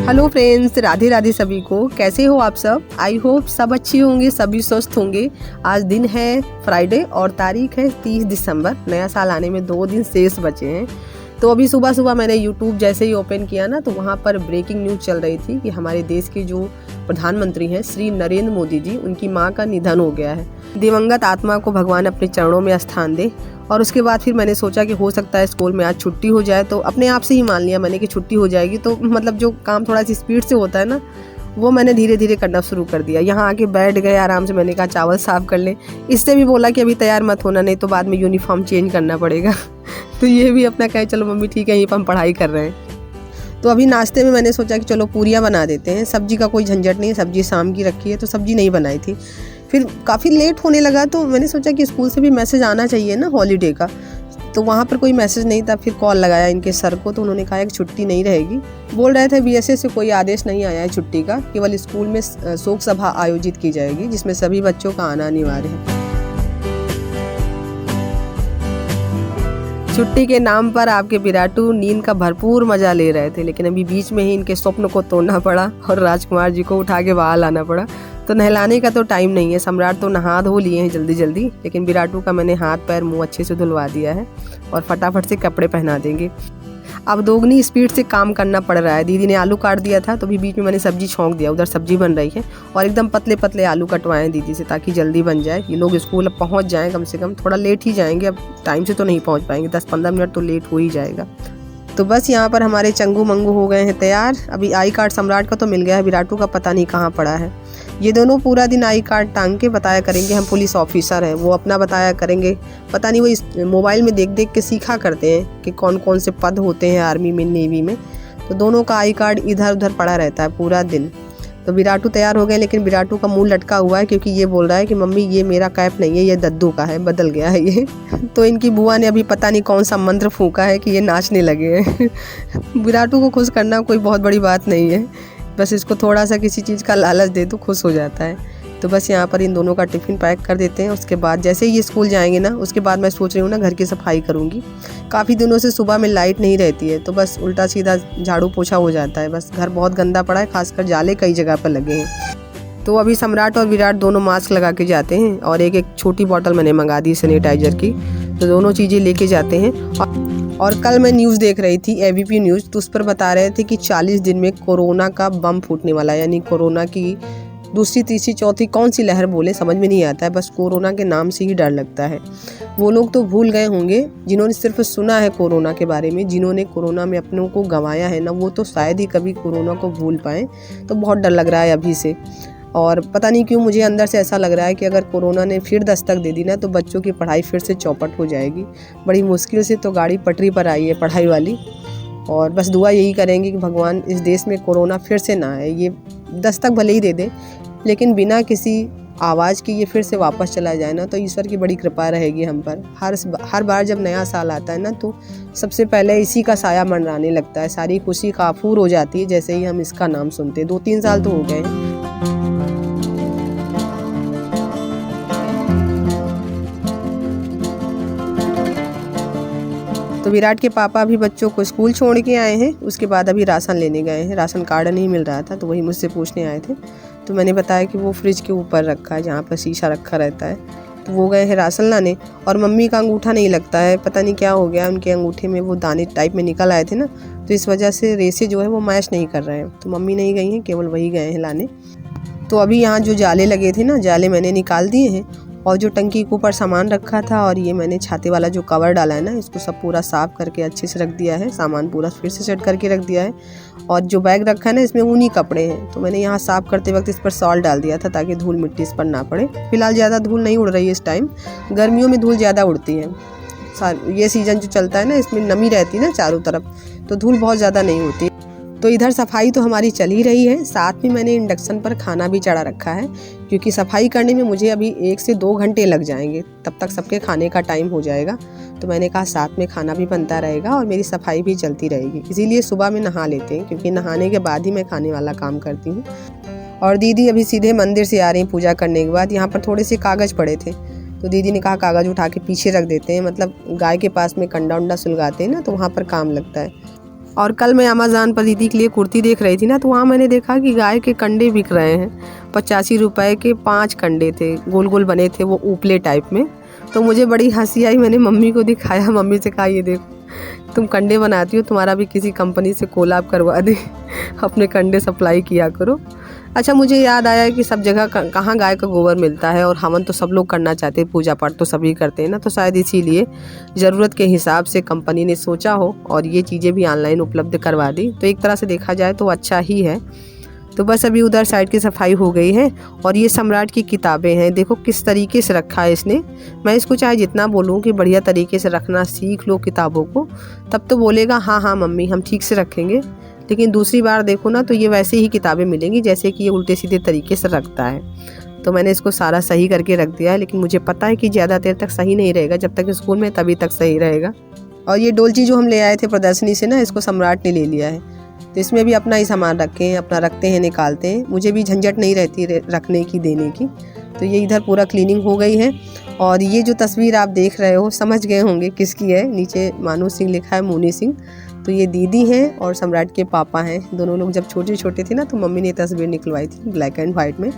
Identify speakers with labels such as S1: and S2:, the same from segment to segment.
S1: Hello friends, Radhe Radhe सभी को। कैसे हो आप सब? आई होप सब अच्छे होंगे, सभी स्वस्थ होंगे। आज दिन है फ्राइडे और तारीख है 30 दिसंबर। नया साल आने में 2 दिन शेष बचे हैं। तो अभी सुबह सुबह मैंने यूट्यूब जैसे ही ओपन किया ना, तो वहाँ पर ब्रेकिंग न्यूज़ चल रही थी कि हमारे देश के जो प्रधानमंत्री हैं श्री नरेंद्र मोदी जी, उनकी माँ का निधन हो गया है। दिवंगत आत्मा को भगवान अपने चरणों में स्थान दे। और उसके बाद फिर मैंने सोचा कि हो सकता है स्कूल में आज छुट्टी हो जाए, तो अपने आप से ही मान लिया मैंने कि छुट्टी हो जाएगी। तो मतलब जो काम थोड़ा सी स्पीड से होता है ना, वो मैंने धीरे धीरे करना शुरू कर दिया। यहाँ आके बैठ गए आराम से। मैंने कहा चावल साफ कर ले। इससे भी बोला कि अभी तैयार मत होना, नहीं तो बाद में यूनिफॉर्म चेंज करना पड़ेगा। तो ये भी अपना कहे चलो मम्मी ठीक है, यहीं पर हम पढ़ाई कर रहे हैं। तो अभी नाश्ते में मैंने सोचा कि चलो पूरियाँ बना देते हैं। सब्जी का कोई झंझट नहीं है, सब्जी शाम की रखी है तो सब्जी नहीं बनाई थी। फिर काफ़ी लेट होने लगा तो मैंने सोचा कि स्कूल से भी मैसेज आना चाहिए ना हॉलीडे का। तो वहाँ पर कोई मैसेज नहीं था। फिर कॉल लगाया इनके सर को, तो उन्होंने कहा कि छुट्टी नहीं रहेगी। बोल रहे थे बीएसएस से कोई आदेश नहीं आया है छुट्टी का, केवल स्कूल में शोक सभा आयोजित की जाएगी जिसमें सभी बच्चों का आना अनिवार्य है। छुट्टी के नाम पर आपके विराटू नींद का भरपूर मजा ले रहे थे, लेकिन अभी बीच में ही इनके स्वप्न को तोड़ना पड़ा और राजकुमार जी को उठा के बाहर लाना पड़ा। तो नहलाने का तो टाइम नहीं है। सम्राट तो नहा धो लिए हैं जल्दी जल्दी, लेकिन विराटू का मैंने हाथ पैर मुंह अच्छे से धुलवा दिया है और फटाफट से कपड़े पहना देंगे। अब दोगुनी स्पीड से काम करना पड़ रहा है। दीदी ने आलू काट दिया था, तो भी बीच में मैंने सब्जी छौंक दिया। उधर सब्जी बन रही है और एकदम पतले पतले आलू कटवाएं दीदी से, ताकि जल्दी बन जाए। ये लोग स्कूल अब पहुंच जाएं, कम से कम थोड़ा लेट ही जाएंगे, अब टाइम से तो नहीं पहुंच पाएंगे। 10-15 मिनट तो लेट हो ही जाएगा। तो बस यहाँ पर हमारे चंगू मंगू हो गए हैं तैयार। अभी आई कार्ड सम्राट का तो मिल गया है, विराटू का पता नहीं कहाँ पड़ा है। ये दोनों पूरा दिन आई कार्ड टांग के बताया करेंगे हम पुलिस ऑफिसर हैं, वो अपना बताया करेंगे। पता नहीं वो इस मोबाइल में देख देख के सीखा करते हैं कि कौन कौन से पद होते हैं आर्मी में, नेवी में। तो दोनों का आई कार्ड इधर उधर पड़ा रहता है पूरा दिन। तो विराटू तैयार हो गए, लेकिन विराटू का मुंह लटका हुआ है क्योंकि ये बोल रहा है कि मम्मी ये मेरा कैप नहीं है, ये दद्दू का है, बदल गया है ये। तो इनकी बुआ ने अभी पता नहीं कौन सा मंत्र फूंका है कि ये नाचने लगे हैं। विराटू को खुश करना कोई बहुत बड़ी बात नहीं है, बस इसको थोड़ा सा किसी चीज़ का लालच दे तो खुश हो जाता है। तो बस यहाँ पर इन दोनों का टिफ़िन पैक कर देते हैं। उसके बाद जैसे ही ये स्कूल जाएंगे ना, उसके बाद मैं सोच रही हूँ ना घर की सफाई करूँगी। काफ़ी दिनों से सुबह में लाइट नहीं रहती है, तो बस उल्टा सीधा झाड़ू पोछा हो जाता है। बस घर बहुत गंदा पड़ा है, खासकर जाले कई जगह पर लगे हैं। तो अभी सम्राट और विराट दोनों मास्क लगा के जाते हैं और एक छोटी बॉटल मैंने मंगा दी सैनिटाइजर की। तो दोनों चीज़ें लेके जाते हैं। और कल मैं न्यूज़ देख रही थी, एबीपी न्यूज़, तो उस पर बता रहे थे कि 40 दिन में कोरोना का बम फूटने वाला है। यानी कोरोना की दूसरी तीसरी चौथी कौन सी लहर बोले समझ में नहीं आता है, बस कोरोना के नाम से ही डर लगता है। वो लोग तो भूल गए होंगे जिन्होंने सिर्फ सुना है कोरोना के बारे में, जिन्होंने कोरोना में अपनों को गंवाया है ना, वो तो शायद ही कभी कोरोना को भूल पाएँ। तो बहुत डर लग रहा है अभी से। और पता नहीं क्यों मुझे अंदर से ऐसा लग रहा है कि अगर कोरोना ने फिर दस्तक दे दी ना, तो बच्चों की पढ़ाई फिर से चौपट हो जाएगी। बड़ी मुश्किल से तो गाड़ी पटरी पर आई है पढ़ाई वाली। और बस दुआ यही करेंगे कि भगवान इस देश में कोरोना फिर से ना आए। ये दस्तक भले ही दे दे, लेकिन बिना किसी आवाज़ की ये फिर से वापस चला जाए ना, तो ईश्वर की बड़ी कृपा रहेगी हम पर। हर बार जब नया साल आता है ना, तो सबसे पहले इसी का साया मंडराने लगता है। सारी खुशी काफूर हो जाती है जैसे ही हम इसका नाम सुनते हैं। 2-3 साल तो हो गए हैं। तो विराट के पापा भी बच्चों को स्कूल छोड़ के आए हैं। उसके बाद अभी राशन लेने गए हैं। राशन कार्ड नहीं मिल रहा था, तो वही मुझसे पूछने आए थे। तो मैंने बताया कि वो फ्रिज के ऊपर रखा है जहाँ पर शीशा रखा रहता है। तो वो गए हैं राशन लाने। और मम्मी का अंगूठा नहीं लगता है, पता नहीं क्या हो गया। उनके अंगूठे में वो दाने टाइप में निकल आए थे ना, तो इस वजह से रेसे जो है वो मैच नहीं कर रहे हैं। तो मम्मी नहीं गई हैं, केवल वही गए हैं लाने। तो अभी यहाँ जो जाले लगे थे ना, जाले मैंने निकाल दिए हैं। और जो टंकी के ऊपर सामान रखा था, और ये मैंने छाते वाला जो कवर डाला है ना, इसको सब पूरा साफ करके अच्छे से रख दिया है। सामान पूरा फिर से सेट करके रख दिया है। और जो बैग रखा है ना, इसमें ऊनी कपड़े हैं, तो मैंने यहाँ साफ करते वक्त इस पर सॉल्ट डाल दिया था ताकि धूल मिट्टी इस पर ना पड़े। फिलहाल ज़्यादा धूल नहीं उड़ रही है इस टाइम। गर्मियों में धूल ज़्यादा उड़ती है। ये सीज़न जो चलता है ना, इसमें नमी रहती है ना चारों तरफ, तो धूल बहुत ज़्यादा नहीं होती। तो इधर सफाई तो हमारी चल ही रही है। साथ में मैंने इंडक्शन पर खाना भी चढ़ा रखा है, क्योंकि सफाई करने में मुझे अभी 1 से 2 घंटे लग जाएंगे। तब तक सबके खाने का टाइम हो जाएगा। तो मैंने कहा साथ में खाना भी बनता रहेगा और मेरी सफाई भी चलती रहेगी। इसीलिए सुबह में नहा लेते हैं, क्योंकि नहाने के बाद ही मैं खाने वाला काम करती हूँ। और दीदी अभी सीधे मंदिर से आ रही हैं पूजा करने के बाद। यहाँ पर थोड़े से कागज़ पड़े थे, तो दीदी ने कहा कागज़ उठा के पीछे रख देते हैं। मतलब गाय के पास में कंडा उंडा सुलगाते हैं ना, तो वहाँ पर काम लगता है। और कल मैं अमेज़न पर दीदी के लिए कुर्ती देख रही थी ना, तो वहाँ मैंने देखा कि गाय के कंडे बिक रहे हैं। 85 रुपए के 5 कंडे थे, गोल गोल बने थे वो उपले टाइप में। तो मुझे बड़ी हंसी आई, मैंने मम्मी को दिखाया, मम्मी से कहा ये देखो तुम कंडे बनाती हो, तुम्हारा भी किसी कंपनी से कोलैब करवा दे, अपने कंडे सप्लाई किया करो। अच्छा, मुझे याद आया कि सब जगह कहाँ गाय का गोबर मिलता है, और हवन तो सब लोग करना चाहते हैं, पूजा पाठ तो सभी करते हैं ना, तो शायद इसीलिए ज़रूरत के हिसाब से कंपनी ने सोचा हो और ये चीज़ें भी ऑनलाइन उपलब्ध करवा दी। तो एक तरह से देखा जाए तो अच्छा ही है। तो बस अभी उधर साइड की सफाई हो गई है। और ये सम्राट की किताबें हैं, देखो किस तरीके से रखा है इसने। मैं इसको चाहे जितना बोलूँ कि बढ़िया तरीके से रखना सीख लो किताबों को, तब तो बोलेगा हाँ हाँ मम्मी हम ठीक से रखेंगे, लेकिन दूसरी बार देखो ना तो ये वैसे ही किताबें मिलेंगी जैसे कि ये उल्टे सीधे तरीके से रखता है। तो मैंने इसको सारा सही करके रख दिया है, लेकिन मुझे पता है कि ज़्यादा देर तक सही नहीं रहेगा, जब तक स्कूल में तभी तक सही रहेगा। और ये डोलची जो हम ले आए थे प्रदर्शनी से ना, इसको सम्राट ने ले लिया है, तो इसमें भी अपना ही सामान रखे हैं, अपना रखते हैं निकालते हैं, मुझे भी झंझट नहीं रहती रखने की देने की। तो ये इधर पूरा क्लीनिंग हो गई है। और ये जो तस्वीर आप देख रहे हो समझ गए होंगे किसकी है, नीचे मानू सिंह लिखा है, मोनी सिंह। तो ये दीदी हैं और सम्राट के पापा हैं। दोनों लोग जब छोटे छोटे थे ना तो मम्मी ने तस्वीर निकलवाई थी ब्लैक एंड वाइट में,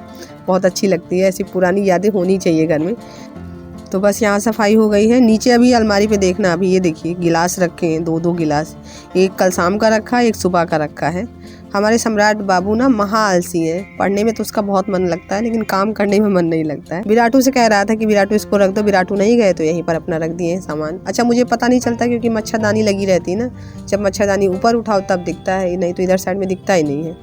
S1: बहुत अच्छी लगती है, ऐसी पुरानी यादें होनी चाहिए घर में। तो बस यहाँ सफाई हो गई है। नीचे अभी अलमारी पे देखना, अभी ये देखिए गिलास रखे हैं, 2-2 गिलास, एक कल शाम का रखा है, एक सुबह का रखा है। हमारे सम्राट बाबू ना महा आलसी है, पढ़ने में तो उसका बहुत मन लगता है लेकिन काम करने में मन नहीं लगता है। विराटू से कह रहा था कि विराटू इसको रख दो, विराटू नहीं गए तो यहीं पर अपना रख दिए हैं सामान। अच्छा, मुझे पता नहीं चलता क्योंकि मच्छरदानी लगी रहती है ना, जब मच्छरदानी ऊपर उठाओ तब दिखता है, नहीं तो इधर साइड में दिखता ही नहीं है।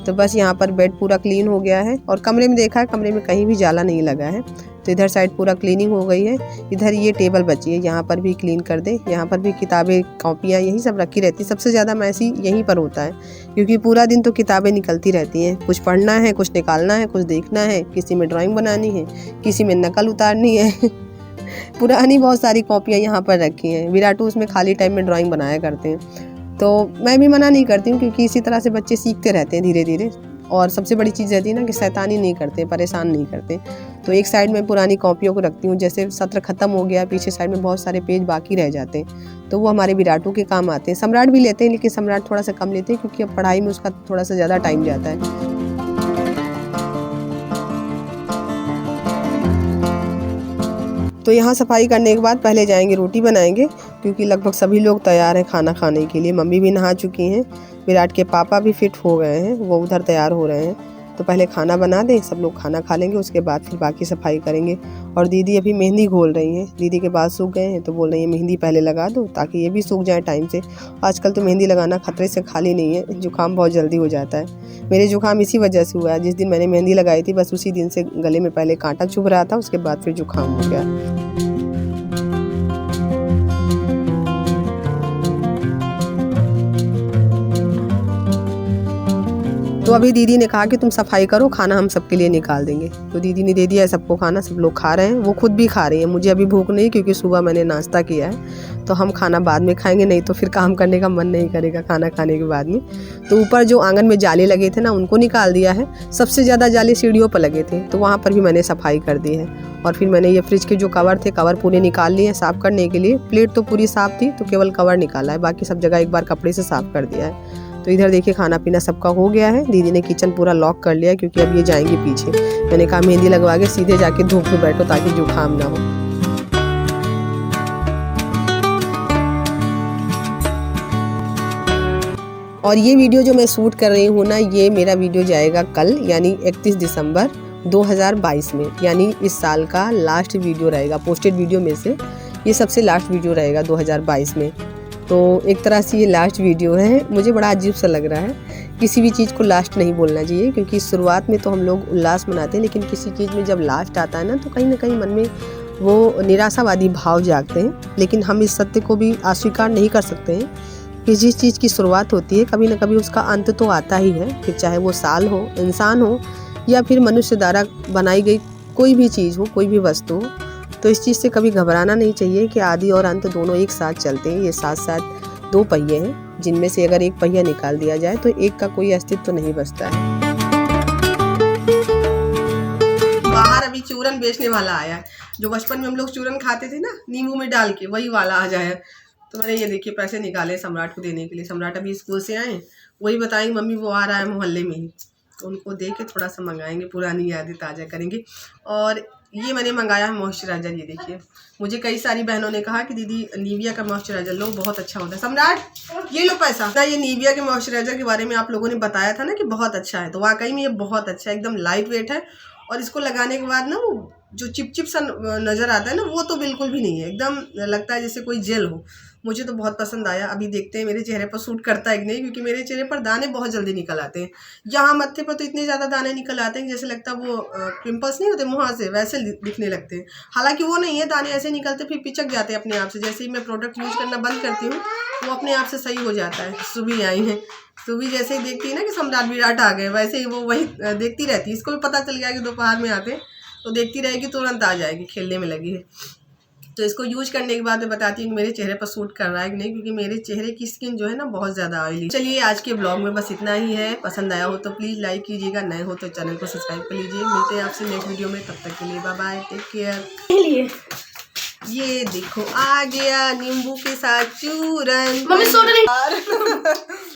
S1: तो बस यहाँ पर बेड पूरा क्लीन हो गया है। और कमरे में देखा है, कमरे में कहीं भी जाला नहीं लगा है, तो इधर साइड पूरा क्लीनिंग हो गई है। इधर ये टेबल बची है, यहाँ पर भी क्लीन कर दे। यहाँ पर भी किताबें कॉपियाँ यही सब रखी रहती, सबसे ज़्यादा मैसी यहीं पर होता है, क्योंकि पूरा दिन तो किताबें निकलती रहती हैं, कुछ पढ़ना है, कुछ निकालना है, कुछ देखना है, किसी में ड्राइंग बनानी है, किसी में नकल उतारनी है। पुरानी बहुत सारी कॉपियाँ यहाँ पर रखी हैं। विराटू उसमें खाली टाइम में ड्राइंग बनाया करते हैं, तो मैं भी मना नहीं करती हूँ, क्योंकि इसी तरह से बच्चे सीखते रहते हैं धीरे धीरे। और सबसे बड़ी चीज़ रहती है ना कि शैतानी नहीं करते, परेशान नहीं करते। तो एक साइड में पुरानी कॉपियों को रखती हूँ, जैसे सत्र खत्म हो गया, पीछे साइड में बहुत सारे पेज बाकी रह जाते हैं, तो वो हमारे विराटू के काम आते हैं। सम्राट भी लेते हैं, लेकिन सम्राट थोड़ा सा कम लेते हैं, क्योंकि अब पढ़ाई में उसका थोड़ा सा ज़्यादा टाइम जाता है। तो यहाँ सफाई करने के बाद पहले जाएंगे रोटी बनाएंगे, क्योंकि लगभग सभी लोग तैयार हैं खाना खाने के लिए। मम्मी भी नहा चुकी हैं, विराट के पापा भी फिट हो गए हैं, वो उधर तैयार हो रहे हैं। तो पहले खाना बना दें, सब लोग खाना खा लेंगे, उसके बाद फिर बाकी सफाई करेंगे। और दीदी अभी मेहंदी घोल रही हैं, दीदी के बाल सूख गए हैं तो बोल रही हैं मेहंदी पहले लगा दो ताकि ये भी सूख जाए टाइम से। आजकल तो मेहंदी लगाना खतरे से खाली नहीं है, जुकाम बहुत जल्दी हो जाता है। मेरे जुकाम इसी वजह से हुआ है, जिस दिन मैंने मेहंदी लगाई थी बस उसी दिन से गले में पहले कांटा चुभ रहा था, उसके बाद फिर जुकाम हो गया। तो अभी दीदी ने कहा कि तुम सफाई करो, खाना हम सबके लिए निकाल देंगे। तो दीदी ने दे दिया है सबको खाना, सब लोग खा रहे हैं, वो खुद भी खा रही हैं। मुझे अभी भूख नहीं, क्योंकि सुबह मैंने नाश्ता किया है, तो हम खाना बाद में खाएंगे, नहीं तो फिर काम करने का मन नहीं करेगा खाना खाने के बाद में। तो ऊपर जो आंगन में जाले लगे थे ना, उनको निकाल दिया है। सबसे ज़्यादा जाले सीढ़ियों पर लगे थे, तो वहाँ पर भी मैंने सफाई कर दी है। और फिर मैंने ये फ्रिज के जो कवर थे, कवर पूरे निकाल लिए साफ़ करने के लिए। प्लेट तो पूरी साफ़ थी, तो केवल कवर निकाला है, बाकी सब जगह एक बार कपड़े से साफ़ कर दिया है। तो इधर देखिए खाना पीना सबका हो गया है। दीदी ने किचन पूरा लॉक कर लिया, क्योंकि अब ये जाएंगे पीछे। मैंने कहा मेहंदी लगवा के सीधे जाके धूप में बैठो ताकि जुकाम ना हो। और ये वीडियो जो मैं शूट कर रही हूँ ना, ये मेरा वीडियो जाएगा कल, यानी 31 दिसंबर 2022 में, यानी इस साल का लास्ट वीडियो रहेगा। पोस्टेड वीडियो में से ये सबसे लास्ट वीडियो रहेगा 2022 में। तो एक तरह से ये लास्ट वीडियो है। मुझे बड़ा अजीब सा लग रहा है, किसी भी चीज़ को लास्ट नहीं बोलना चाहिए, क्योंकि शुरुआत में तो हम लोग उल्लास मनाते हैं, लेकिन किसी चीज़ में जब लास्ट आता है ना, तो कहीं ना कहीं मन में वो निराशावादी भाव जागते हैं। लेकिन हम इस सत्य को भी अस्वीकार नहीं कर सकते हैं कि जिस चीज़ की शुरुआत होती है, कभी ना कभी उसका अंत तो आता ही है। फिर चाहे वो साल हो, इंसान हो, या फिर मनुष्य द्वारा बनाई गई कोई भी चीज़ हो, कोई भी वस्तु हो। तो इस चीज़ से कभी घबराना नहीं चाहिए कि आदि और अंत दोनों एक साथ चलते हैं। ये साथ साथ 2 पहिए हैं, जिनमें से अगर एक पहिया निकाल दिया जाए तो एक का कोई अस्तित्व नहीं बचता है। बाहर अभी चूरन बेचने वाला आया है, जो बचपन में हम लोग चूरन खाते थे ना नींबू में डाल के, वही वाला आ जाए। तो मैंने ये देखिए पैसे निकाले सम्राट को देने के लिए। सम्राट अभी स्कूल से आए, वही बताएंगे मम्मी वो आ रहा है मोहल्ले में ही, तो उनको दे के थोड़ा सा मंगाएंगे, पुरानी यादें ताज़ा करेंगे। और ये मैंने मंगाया है मॉइस्चराइज़र, ये देखिए। मुझे कई सारी बहनों ने कहा कि दीदी निविया का मॉइस्चराइज़र लो, बहुत अच्छा होता है। सम्राट ये लो पैसा ना। ये निविया के मॉइस्चराइज़र के बारे में आप लोगों ने बताया था ना कि बहुत अच्छा है, तो वाकई में ये बहुत अच्छा है, एकदम लाइट वेट है। और इसको लगाने के बाद ना वो जो चिपचिप सा नज़र आता है ना, वो तो बिल्कुल भी नहीं है, एकदम लगता है जैसे कोई जेल हो। मुझे तो बहुत पसंद आया। अभी देखते हैं मेरे चेहरे पर सूट करता है कि नहीं, क्योंकि मेरे चेहरे पर दाने बहुत जल्दी निकल आते हैं। यहाँ मत्थे पर तो इतने ज़्यादा दाने निकल आते हैं जैसे लगता है वो पिंपल्स नहीं होते मुँह से, वैसे दिखने लगते हैं। हालांकि वो नहीं है, दाने ऐसे निकलते फिर पिचक जाते हैं अपने आप से। जैसे ही मैं प्रोडक्ट यूज़ करना बंद करती हूँ वो अपने आप से सही हो जाता है। सुबी आई है, सुबी जैसे ही देखती है ना कि सम्राट विराट आ गए, वैसे ही वो वही देखती रहती है। इसको भी पता चल गया कि दोपहर में आते, तो देखती रहेगी, तुरंत आ जाएगी, खेलने में लगी है। तो इसको यूज करने के बाद मैं बताती हूँ कि मेरे चेहरे पर सूट कर रहा है कि नहीं, क्योंकि मेरे चेहरे की स्किन जो है ना बहुत ज़्यादा ऑयली। चलिए आज के ब्लॉग में बस इतना ही है। पसंद आया हो तो प्लीज़ लाइक कीजिएगा, नए हो तो चैनल को सब्सक्राइब कर लीजिए। मिलते हैं आपसे नेक्स्ट वीडियो में, तब तक के लिए बाय बाय, टेक केयर। ये देखो आ गया नींबू के साथ चूरन। मम्मी